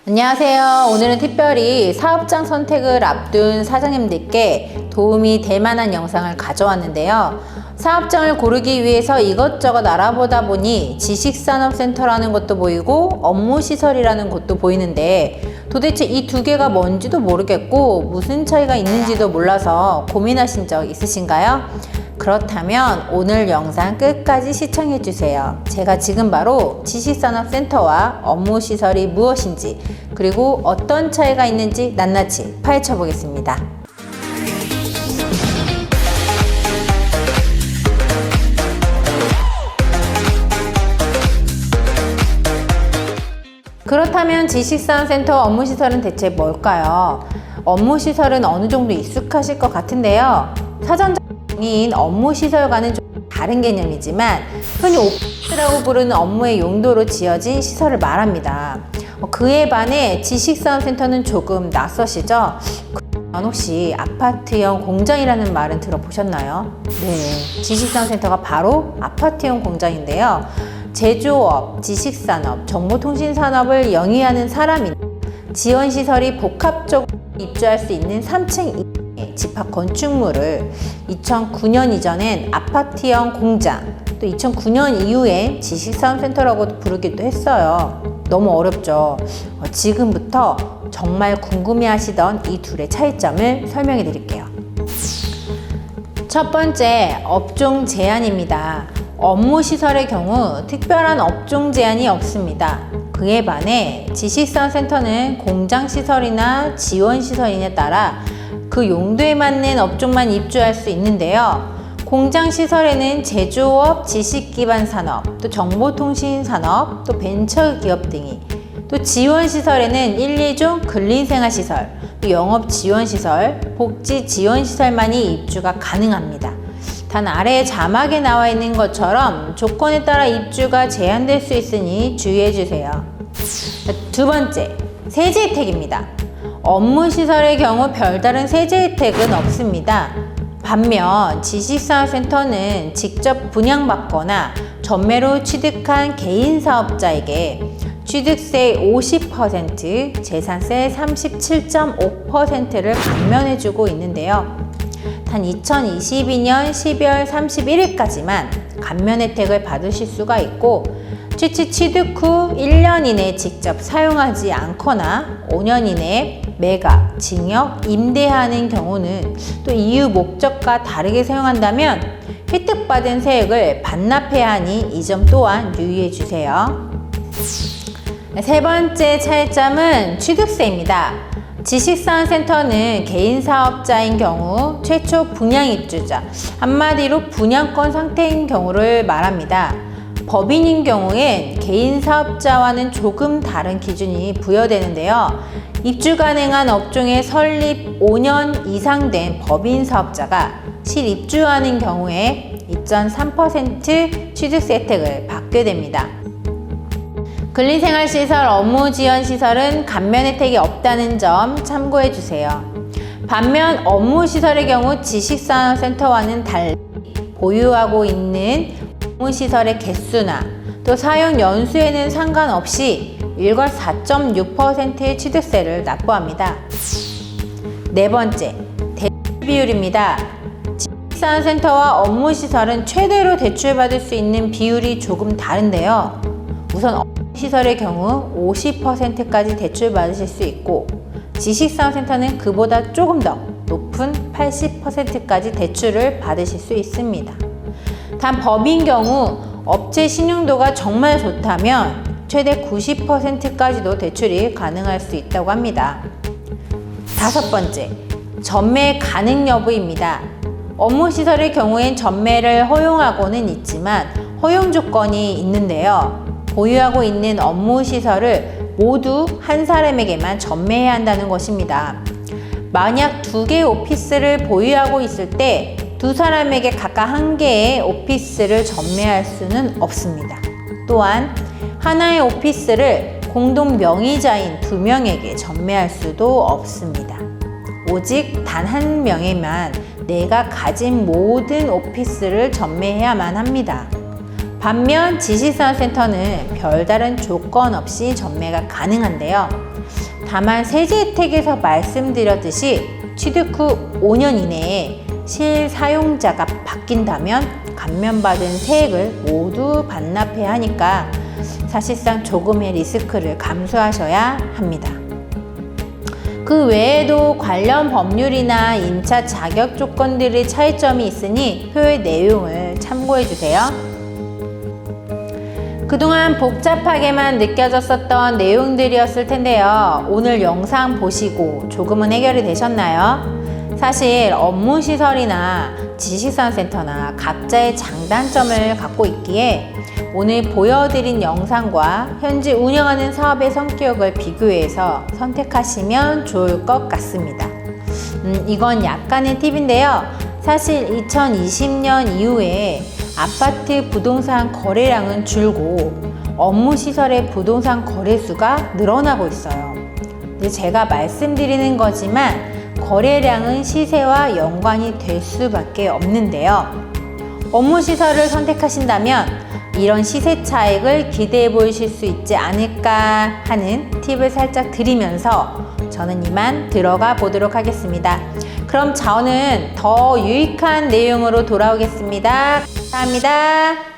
안녕하세요. 오늘은 특별히 사업장 선택을 앞둔 사장님들께 도움이 될 만한 영상을 가져왔는데요. 사업장을 고르기 위해서 이것저것 알아보다 보니 지식산업센터라는 것도 보이고 업무시설이라는 것도 보이는데 도대체 이 두 개가 뭔지도 모르겠고 무슨 차이가 있는지도 몰라서 고민하신 적 있으신가요? 그렇다면 오늘 영상 끝까지 시청해주세요. 제가 지금 바로 지식산업센터와 업무시설이 무엇인지 그리고 어떤 차이가 있는지 낱낱이 파헤쳐 보겠습니다. 그렇다면 지식산업센터 업무시설은 대체 뭘까요? 업무시설은 어느 정도 익숙하실 것 같은데요. 사전적인 업무시설과는 좀 다른 개념이지만 흔히 오피스라고 부르는 업무의 용도로 지어진 시설을 말합니다. 그에 반해 지식산업센터는 조금 낯서시죠? 그러면 혹시 아파트형 공장이라는 말은 들어보셨나요? 네, 지식산업센터가 바로 아파트형 공장인데요. 제조업, 지식산업, 정보통신산업을 영위하는 사람이나 지원시설이 복합적으로 입주할 수 있는 3층 이상의 집합 건축물을 2009년 이전엔 아파트형 공장, 또 2009년 이후엔 지식산업센터라고도 부르기도 했어요. 너무 어렵죠? 지금부터 정말 궁금해하시던 이 둘의 차이점을 설명해 드릴게요. 첫 번째, 업종 제한입니다. 업무시설의 경우 특별한 업종 제한이 없습니다. 그에 반해 지식산업센터는 공장시설이나 지원시설이냐에 따라 그 용도에 맞는 업종만 입주할 수 있는데요. 공장시설에는 제조업, 지식기반산업, 또 정보통신산업, 또 벤처기업 등이, 또 지원시설에는 1, 2종 근린생활시설, 또 영업지원시설, 복지지원시설만이 입주가 가능합니다. 단 아래 자막에 나와 있는 것처럼 조건에 따라 입주가 제한될 수 있으니 주의해 주세요. 두 번째, 세제 혜택입니다. 업무시설의 경우 별다른 세제 혜택은 없습니다. 반면 지식산업센터는 직접 분양받거나 전매로 취득한 개인 사업자에게 취득세 50%, 재산세 37.5%를 감면해주고 있는데요. 단 2022년 12월 31일까지만 감면 혜택을 받으실 수가 있고 취득 후 1년 이내에 직접 사용하지 않거나 5년 이내에 매각, 증여, 임대하는 경우는 또 이유 목적과 다르게 사용한다면 혜택받은 세액을 반납해야 하니 이 점 또한 유의해 주세요. 세 번째 차이점은 취득세입니다. 지식산업센터는 개인 사업자인 경우 최초 분양 입주자, 한마디로 분양권 상태인 경우를 말합니다. 법인인 경우엔 개인 사업자와는 조금 다른 기준이 부여되는데요. 입주 가능한 업종의 설립 5년 이상 된 법인 사업자가 실입주하는 경우에 2.3% 취득세 혜택을 받게 됩니다. 근린생활시설, 업무지원시설은 감면 혜택이 없다는 점 참고해 주세요. 반면 업무시설의 경우 지식산업센터와는 달리 보유하고 있는 업무시설의 개수나 또 사용 연수에는 상관없이 일괄 4.6%의 취득세를 납부합니다. 네 번째, 대출 비율입니다. 지식산업센터와 업무시설은 최대로 대출받을 수 있는 비율이 조금 다른데요. 우선 시설의 경우 50%까지 대출 받으실 수 있고 지식산업센터는 그보다 조금 더 높은 80%까지 대출을 받으실 수 있습니다. 단 법인 경우 업체 신용도가 정말 좋다면 최대 90%까지도 대출이 가능할 수 있다고 합니다. 다섯 번째, 전매 가능 여부입니다. 업무시설의 경우엔 전매를 허용하고는 있지만 허용 조건이 있는데요. 보유하고 있는 업무시설을 모두 한 사람에게만 전매해야 한다는 것입니다. 만약 2개의 오피스를 보유하고 있을 때 두 사람에게 각각 1개의 오피스를 전매할 수는 없습니다. 또한 하나의 오피스를 공동 명의자인 2명에게 전매할 수도 없습니다. 오직 단 1명에만 내가 가진 모든 오피스를 전매해야만 합니다. 반면 지식산업센터는 별다른 조건 없이 전매가 가능한데요. 다만 세제 혜택에서 말씀드렸듯이 취득 후 5년 이내에 실사용자가 바뀐다면 감면받은 세액을 모두 반납해야 하니까 사실상 조금의 리스크를 감수하셔야 합니다. 그 외에도 관련 법률이나 임차 자격 조건들의 차이점이 있으니 표의 내용을 참고해 주세요. 그동안 복잡하게만 느껴졌었던 내용들이었을 텐데요. 오늘 영상 보시고 조금은 해결이 되셨나요? 사실 업무시설이나 지식산센터나 각자의 장단점을 갖고 있기에 오늘 보여드린 영상과 현재 운영하는 사업의 성격을 비교해서 선택하시면 좋을 것 같습니다. 이건 약간의 팁인데요. 사실 2020년 이후에 아파트 부동산 거래량은 줄고 업무시설의 부동산 거래수가 늘어나고 있어요. 근데 제가 말씀드리는 거지만 거래량은 시세와 연관이 될 수밖에 없는데요. 업무시설을 선택하신다면 이런 시세 차익을 기대해 보실 수 있지 않을까 하는 팁을 살짝 드리면서 저는 이만 들어가 보도록 하겠습니다. 그럼 저는 더 유익한 내용으로 돌아오겠습니다. 감사합니다.